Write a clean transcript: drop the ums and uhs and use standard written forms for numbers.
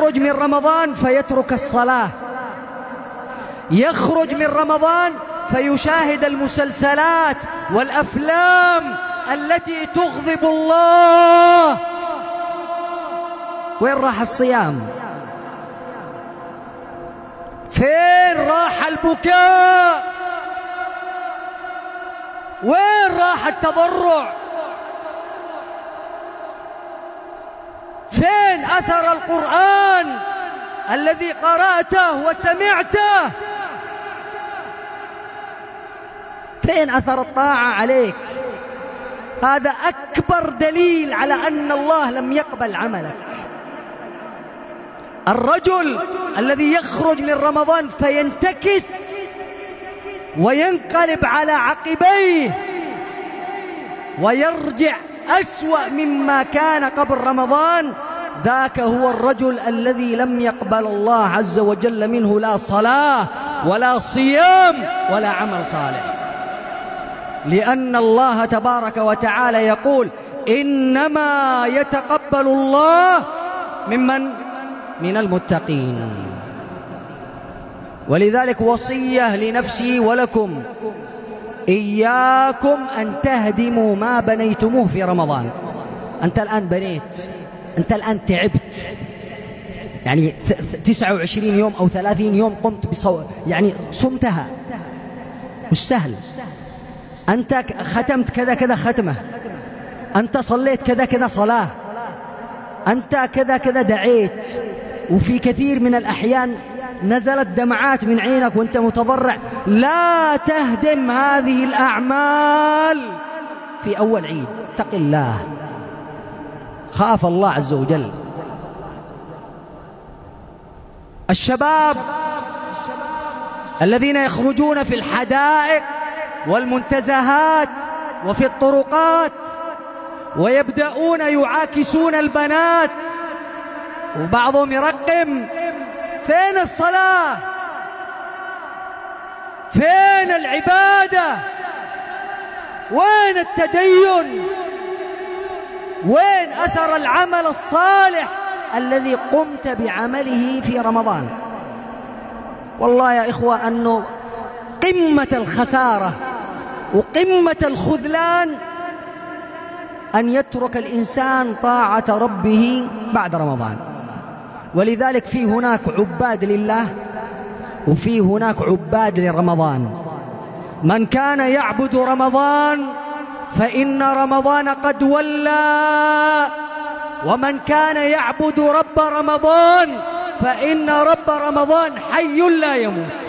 يخرج من رمضان فيترك الصلاة، يخرج من رمضان فيشاهد المسلسلات والأفلام التي تغضب الله. وين راح الصيام؟ فين راح البكاء؟ وين راح التضرع؟ فين أثر القرآن الذي قرأته وسمعته؟ فين أثر الطاعة عليك؟ هذا أكبر دليل على أن الله لم يقبل عملك. الرجل الذي يخرج من رمضان فينتكس وينقلب على عقبيه ويرجع أسوأ مما كان قبل رمضان، ذاك هو الرجل الذي لم يقبل الله عز وجل منه لا صلاة ولا صيام ولا عمل صالح. لأن الله تبارك وتعالى يقول: إنما يتقبل الله ممن؟ من المتقين. ولذلك وصية لنفسي ولكم: إياكم أن تهدموا ما بنيتموه في رمضان. أنت الآن بنيت، أنت الآن تعبت، يعني 29 يوم أو 30 يوم قمت يعني صمتها، مش سهل. أنت ختمت كذا كذا ختمة، أنت صليت كذا كذا صلاة، أنت كذا كذا دعيت، وفي كثير من الأحيان نزلت دمعات من عينك وأنت متضرع. لا تهدم هذه الأعمال في أول عيد. اتق الله، خاف الله عز وجل. الشباب الذين يخرجون في الحدائق والمنتزهات وفي الطرقات ويبدأون يعاكسون البنات وبعضهم يرقم، فين الصلاة؟ فين العبادة؟ وين التدين؟ وين أثر العمل الصالح الذي قمت بعمله في رمضان؟ والله يا إخوة أنه قمة الخسارة وقمة الخذلان أن يترك الإنسان طاعة ربه بعد رمضان. ولذلك في هناك عباد لله وفي هناك عباد لرمضان. من كان يعبد رمضان فإن رمضان قد ولى، ومن كان يعبد رب رمضان فإن رب رمضان حي لا يموت.